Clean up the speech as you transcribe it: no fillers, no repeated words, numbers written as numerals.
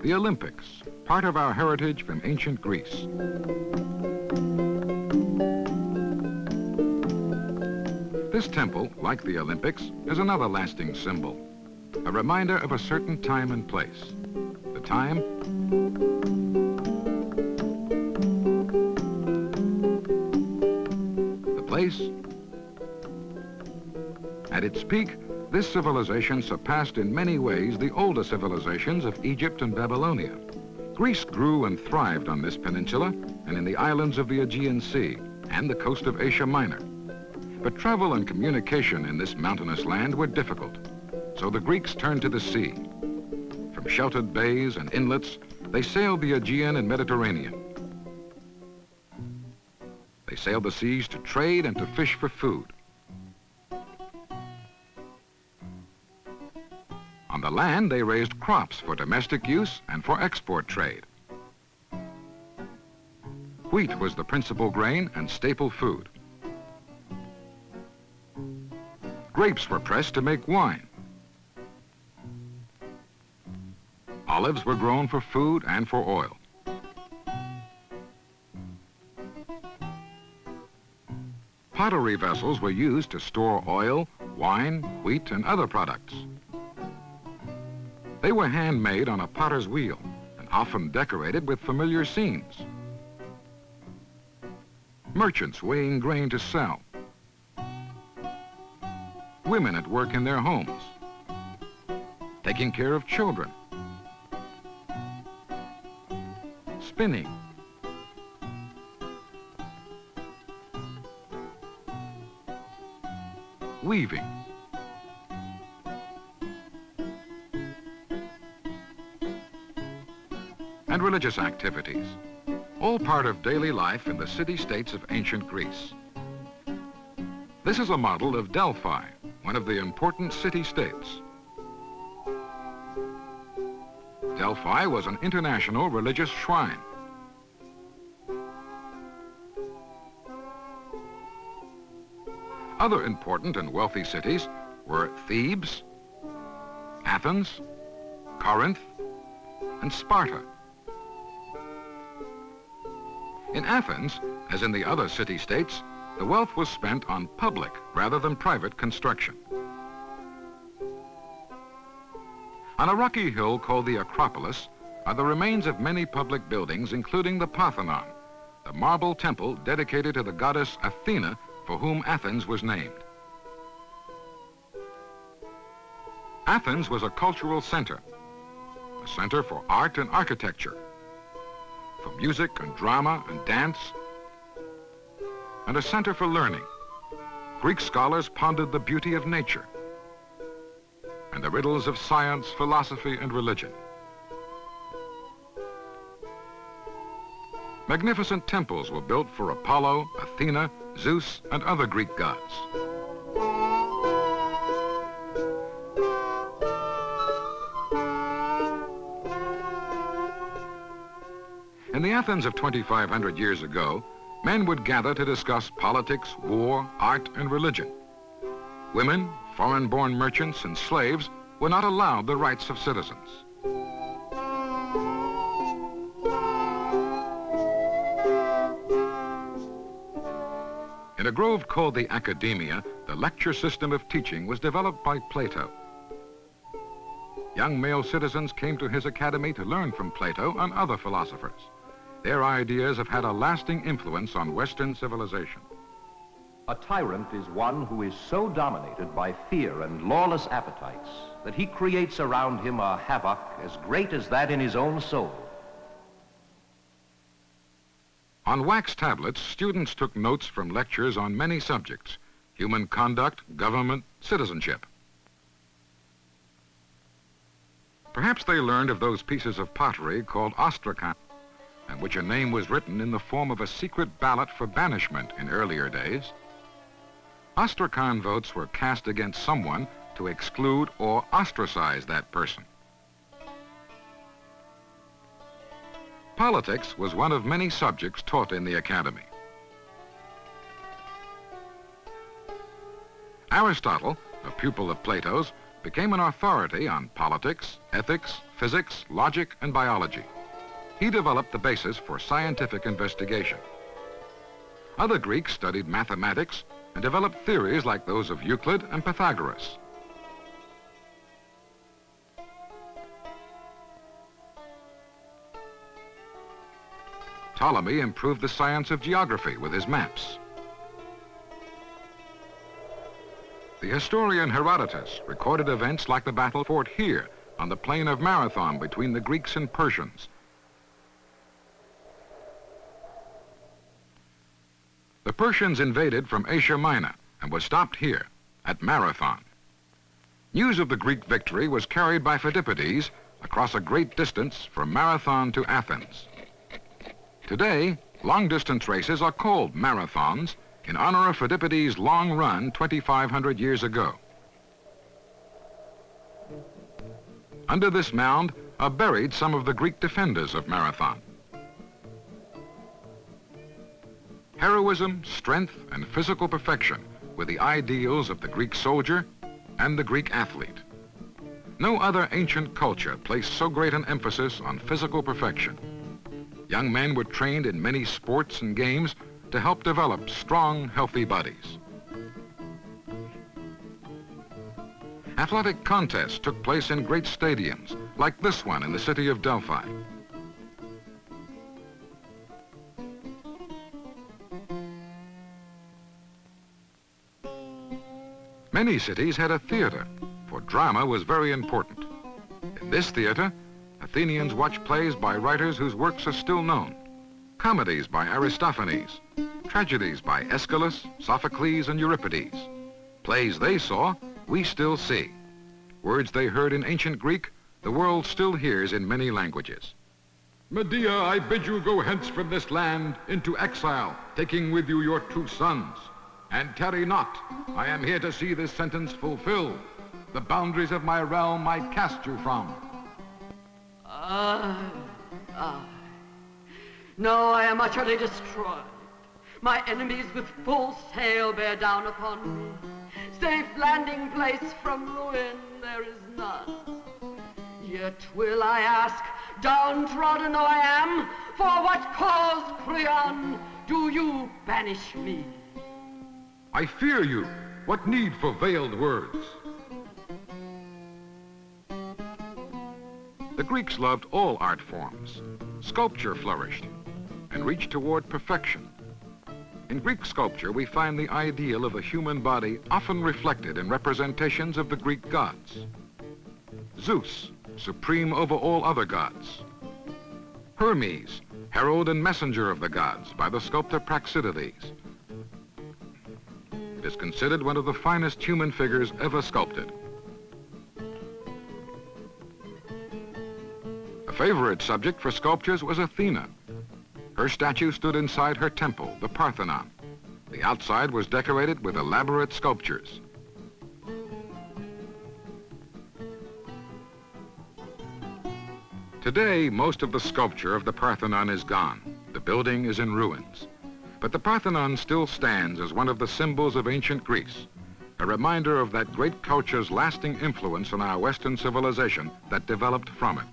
The Olympics, part of our heritage from ancient Greece. This temple, like the Olympics, is another lasting symbol, a reminder of a certain time and place. The time, the place. At its peak, this civilization surpassed in many ways the older civilizations of Egypt and Babylonia. Greece grew and thrived on this peninsula and in the islands of the Aegean Sea and the coast of Asia Minor. But travel and communication in this mountainous land were difficult, so the Greeks turned to the sea. From sheltered bays and inlets, they sailed the Aegean and Mediterranean. They sailed the seas to trade and to fish for food. On the land, they raised crops for domestic use and for export trade. Wheat was the principal grain and staple food. Grapes were pressed to make wine. Olives were grown for food and for oil. Pottery vessels were used to store oil, wine, wheat, and other products. They were handmade on a potter's wheel and often decorated with familiar scenes. Merchants weighing grain to sell. Women at work in their homes. Taking care of children. Spinning. Weaving. And religious activities, all part of daily life in the city-states of ancient Greece. This is a model of Delphi, one of the important city-states. Delphi was an international religious shrine. Other important and wealthy cities were Thebes, Athens, Corinth, and Sparta. In Athens, as in the other city-states, the wealth was spent on public rather than private construction. On a rocky hill called the Acropolis are the remains of many public buildings, including the Parthenon, the marble temple dedicated to the goddess Athena, for whom Athens was named. Athens was a cultural center, a center for art and architecture, for music and drama and dance, and a center for learning. Greek scholars pondered the beauty of nature and the riddles of science, philosophy, and religion. Magnificent temples were built for Apollo, Athena, Zeus, and other Greek gods. In the Athens of 2,500 years ago, men would gather to discuss politics, war, art, and religion. Women, foreign-born merchants, and slaves were not allowed the rights of citizens. In a grove called the Academia, the lecture system of teaching was developed by Plato. Young male citizens came to his academy to learn from Plato and other philosophers. Their ideas have had a lasting influence on Western civilization. A tyrant is one who is so dominated by fear and lawless appetites that he creates around him a havoc as great as that in his own soul. On wax tablets, students took notes from lectures on many subjects: human conduct, government, citizenship. Perhaps they learned of those pieces of pottery called ostracan, and which a name was written in the form of a secret ballot for banishment in earlier days. Ostracan votes were cast against someone to exclude or ostracize that person. Politics was one of many subjects taught in the academy. Aristotle, a pupil of Plato's, became an authority on politics, ethics, physics, logic, and biology. He developed the basis for scientific investigation. Other Greeks studied mathematics and developed theories like those of Euclid and Pythagoras. Ptolemy improved the science of geography with his maps. The historian Herodotus recorded events like the battle fought here on the plain of Marathon between the Greeks and Persians. The Persians invaded from Asia Minor and was stopped here at Marathon. News of the Greek victory was carried by Phidippides across a great distance from Marathon to Athens. Today, long-distance races are called marathons in honor of Phidippides' long run 2,500 years ago. Under this mound are buried some of the Greek defenders of Marathon. Heroism, strength, and physical perfection were the ideals of the Greek soldier and the Greek athlete. No other ancient culture placed so great an emphasis on physical perfection. Young men were trained in many sports and games to help develop strong, healthy bodies. Athletic contests took place in great stadiums, like this one in the city of Delphi. Many cities had a theater, for drama was very important. In this theater, Athenians watched plays by writers whose works are still known. Comedies by Aristophanes, tragedies by Aeschylus, Sophocles, and Euripides. Plays they saw, we still see. Words they heard in ancient Greek, the world still hears in many languages. Medea, I bid you go hence from this land into exile, taking with you your 2 sons. And tarry not, I am here to see this sentence fulfilled. The boundaries of my realm I cast you from. No, I am utterly destroyed. My enemies with full sail bear down upon me. Safe landing place from ruin there is none. Yet will I ask, downtrodden though I am, for what cause, Creon, do you banish me? I fear you. What need for veiled words? The Greeks loved all art forms. Sculpture flourished and reached toward perfection. In Greek sculpture, we find the ideal of the human body often reflected in representations of the Greek gods. Zeus, supreme over all other gods. Hermes, herald and messenger of the gods by the sculptor Praxiteles. It is considered one of the finest human figures ever sculpted. A favorite subject for sculptures was Athena. Her statue stood inside her temple, the Parthenon. The outside was decorated with elaborate sculptures. Today, most of the sculpture of the Parthenon is gone. The building is in ruins. But the Parthenon still stands as one of the symbols of ancient Greece, a reminder of that great culture's lasting influence on our Western civilization that developed from it.